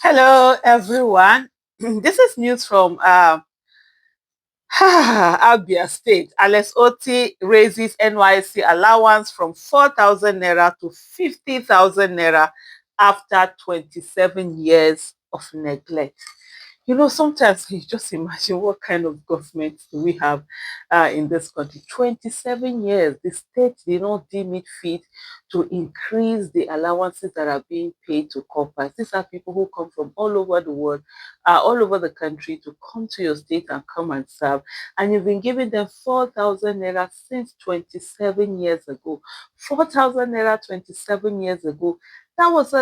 Hello, everyone. This is news from Abia State. Alex Oti raises NYSC allowance from 4,000 naira to 50,000 naira after 27 years of neglect. Sometimes you just imagine what kind of government do we have in this country. 27 years, the state did not deem it fit to increase the allowances that are being paid to corporates. These are people who come from all over the world, all over the country to come to your state and come and serve. And you've been giving them 4,000 naira since 27 years ago. 4,000 naira 27 years ago. That was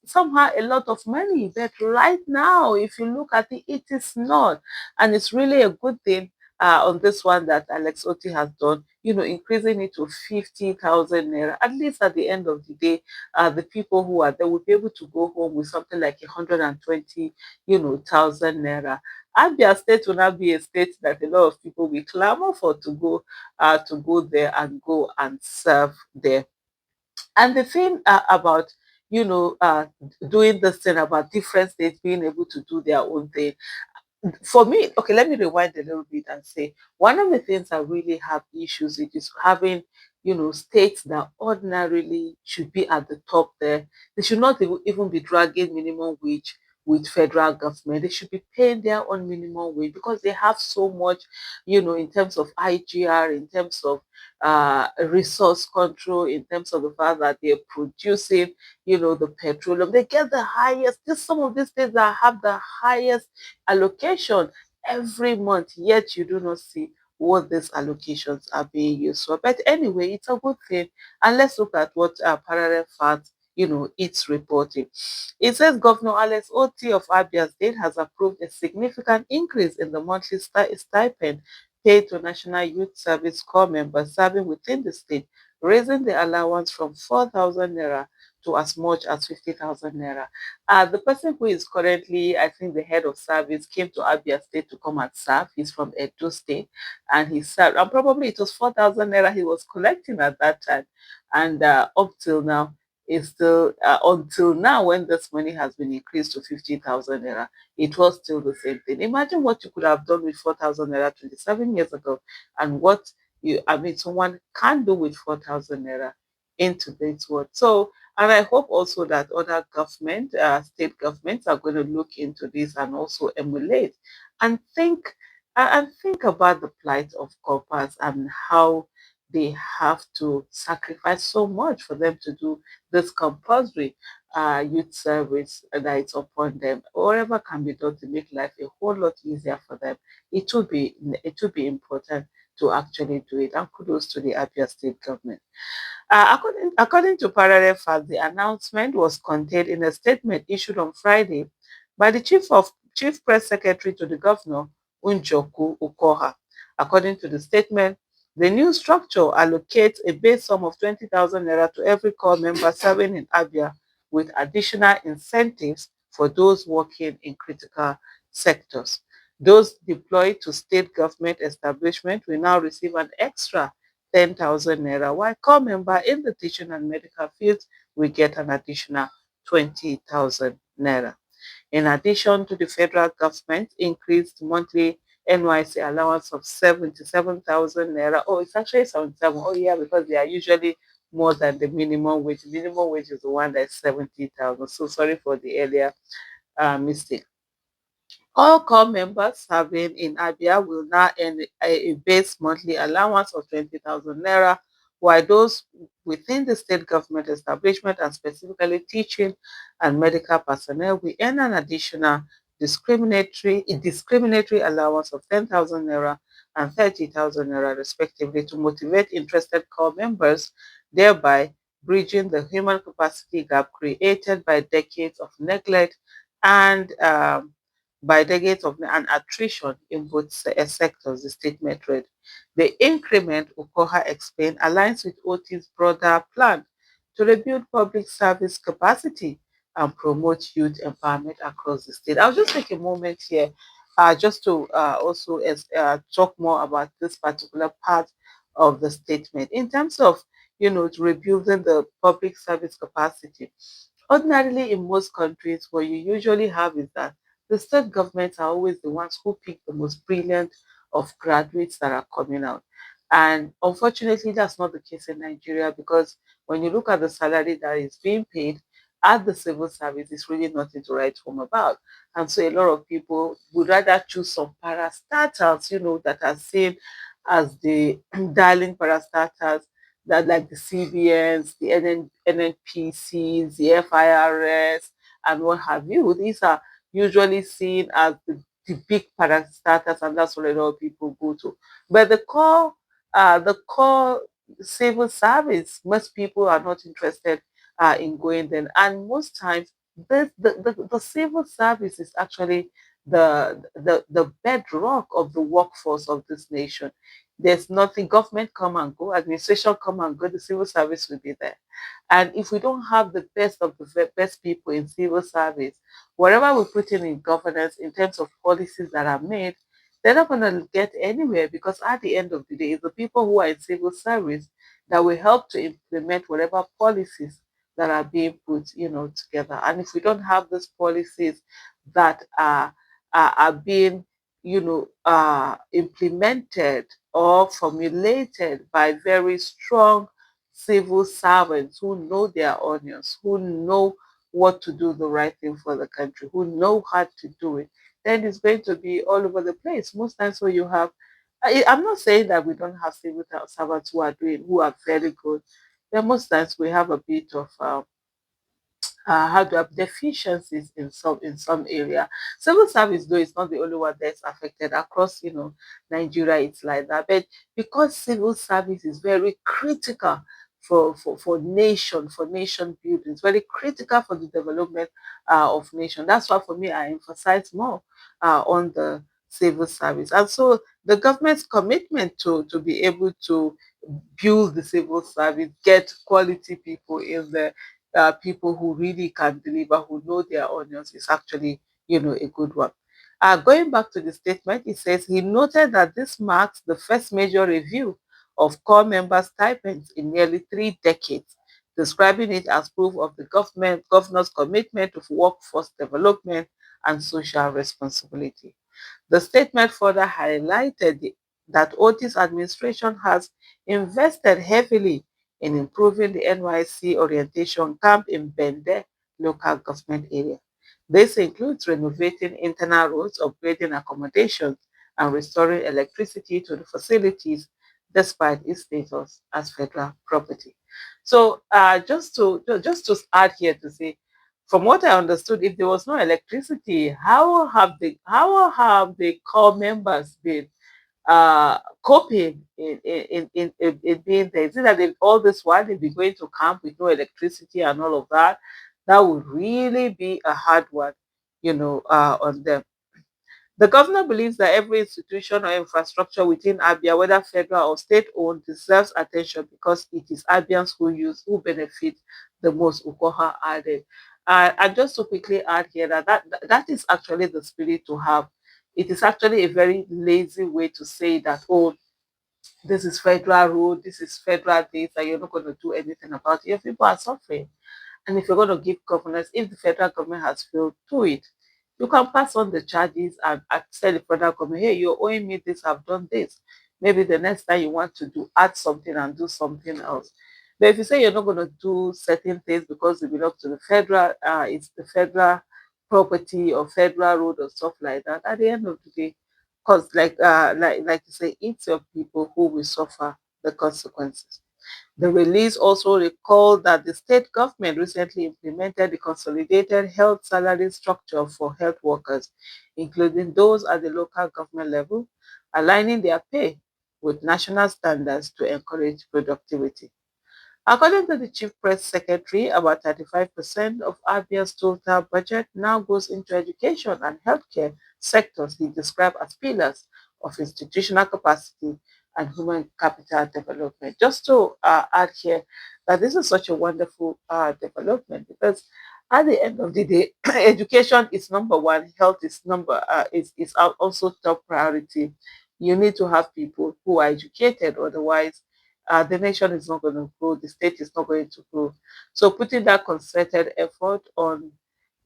somehow a lot of money, but right now if you look at it, it is not, and it's really a good thing on this one that Alex Oti has done, increasing it to 50,000 naira. At least at the end of the day, the people who are there will be able to go home with something like 120, thousand naira. Abia State will now be a state that a lot of people will clamor for to go there and go and serve there. And the thing about doing this thing about different states being able to do their own thing, for me, okay, let me rewind a little bit and say one of the things I really have issues with is having, states that ordinarily should be at the top there. They should not even be dragging minimum wage with federal government. They should be paying their own minimum wage because they have so much, in terms of IGR, in terms of resource control, in terms of the fact that they're producing, the petroleum. They get the highest. Just some of these states that have the highest allocation every month, yet you do not see what these allocations are being used for. But anyway, it's a good thing. And let's look at what parallel facts, it's reporting. It says Governor Alex Oti of Abia State has approved a significant increase in the monthly stipend paid to National Youth Service Corps members serving within the state, raising the allowance from 4,000 naira to as much as 50,000 naira. The person who is currently, I think, the head of service came to Abia State to come and serve. He's from Edo State, and he served. And probably it was 4,000 naira he was collecting at that time, and up till now, it's still until now when this money has been increased to 50,000 naira, it was still the same thing. Imagine what you could have done with 4,000 naira 27 years ago, and what someone can do with 4,000 naira in today's world. So, and I hope also that other state governments are going to look into this and also emulate and think about the plight of corpers and how they have to sacrifice so much for them to do this compulsory youth service that is upon them. Whatever can be done to make life a whole lot easier for them, it will be important to actually do it. And kudos to the Abia state government. According to Parallel Fact, the announcement was contained in a statement issued on Friday by the Chief Press Secretary to the Governor, Unjoku Okoha. According to the statement, the new structure allocates a base sum of 20,000 naira to every corps member serving in Abia, with additional incentives for those working in critical sectors. Those deployed to state government establishment will now receive an extra 10,000 naira, while core member in the teaching and medical fields will get an additional 20,000 naira. In addition to the federal government increased monthly NYC allowance of 77,000 naira. Oh, it's actually 77. Oh, yeah, because they are usually more than the minimum wage. Minimum wage is the one that's 70,000. So sorry for the earlier mistake. All core members serving in Abia will now earn a base monthly allowance of 20,000 naira, while those within the state government establishment and specifically teaching and medical personnel will earn an additional discriminatory allowance of 10,000 naira and 30,000 naira respectively to motivate interested core members, thereby bridging the human capacity gap created by decades of neglect and by decades of an attrition in both sectors, the statement read. The increment, Okoha explained, aligns with OT's broader plan to rebuild public service capacity and promote youth empowerment across the state. I'll just take a moment here just to also talk more about this particular part of the statement. In terms of, to rebuilding the public service capacity, Ordinarily, in most countries, what you usually have is that the state governments are always the ones who pick the most brilliant of graduates that are coming out. And unfortunately, that's not the case in Nigeria, because when you look at the salary that is being paid at the civil service, it's really nothing to write home about. And so a lot of people would rather choose some parastatals, that are seen as the darling parastatals, that like the CBNs, the NNPCs, the FIRS, and what have you. These are usually seen as the big parastatals, and that's what a lot of people go to. But the core civil service, most people are not interested in going there. And most times, the civil service is actually the bedrock of the workforce of this nation. There's nothing, government come and go, administration come and go, the civil service will be there. And if we don't have the best of the best people in civil service, whatever we put in governance in terms of policies that are made, they're not going to get anywhere, because at the end of the day, it's the people who are in civil service that will help to implement whatever policies that are being put, together. And if we don't have those policies that are being, implemented or formulated by very strong civil servants who know their onions, who know what to do the right thing for the country, who know how to do it, then it's going to be all over the place. Most times when you have, I'm not saying that we don't have civil servants who are very good. But most times we have a bit of how to have deficiencies in some area. Civil service, though, is not the only one that's affected across, Nigeria. It's like that, but because civil service is very critical for nation building, it's very critical for the development of nation. That's why for me I emphasize more on the civil service. And so the government's commitment to be able to build the civil service, get quality people in there, people who really can deliver, who know their onions, is actually, a good one. Going back to the statement, it says he noted that this marks the first major review of core member stipends in nearly 3 decades, describing it as proof of the governor's commitment to workforce development and social responsibility. The statement further highlighted that Otis' administration has invested heavily in improving the NYSC orientation camp in Bende local government area. This includes renovating internal roads, upgrading accommodations, and restoring electricity to the facilities despite its status as federal property. So just to add here to say, from what I understood, if there was no electricity, how have the core members been coping in being there? Is it that all this while they've been going to camp with no electricity and all of that? That would really be a hard one, on them. The governor believes that every institution or infrastructure within Abia, whether federal or state-owned, deserves attention because it is Abians who benefit the most. Ukoha added. And just to quickly add here that is actually the spirit to have. It is actually a very lazy way to say that, oh, this is federal road, this is federal this, and you're not going to do anything about it. Your people are suffering. And if you're going to give governance, if the federal government has failed, do it. You can pass on the charges and tell the federal government, hey, you're owing me this, I've done this. Maybe the next time you want to add something and do something else. But if you say you're not going to do certain things because it belongs to the federal, it's the federal property or federal road or stuff like that, at the end of the day, because like you say, it's your people who will suffer the consequences. The release also recalled that the state government recently implemented the consolidated health salary structure for health workers, including those at the local government level, aligning their pay with national standards to encourage productivity. According to the Chief Press Secretary, about 35% of Abia's total budget now goes into education and healthcare sectors he described as pillars of institutional capacity and human capital development. Just to add here that this is such a wonderful development, because at the end of the day, education is number one, health is also top priority. You need to have people who are educated, otherwise the nation is not going to grow, the state is not going to grow. So putting that concerted effort on,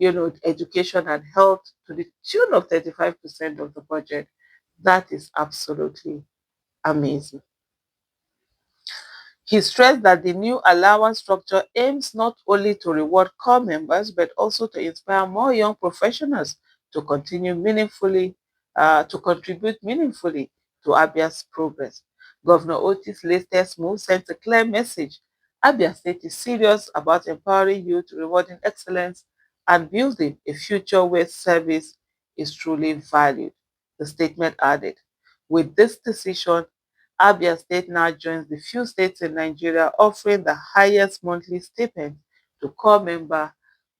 education and health to the tune of 35% of the budget, that is absolutely amazing. He stressed that the new allowance structure aims not only to reward core members but also to inspire more young professionals to to contribute meaningfully to Abia's progress. Governor Otis' latest move sent a clear message. Abia State is serious about empowering youth, rewarding excellence, and building a future where service is truly valued. The statement added, with this decision, Abia State now joins the few states in Nigeria offering the highest monthly stipend to core member,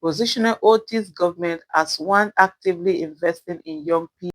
positioning Otis government as one actively investing in young people.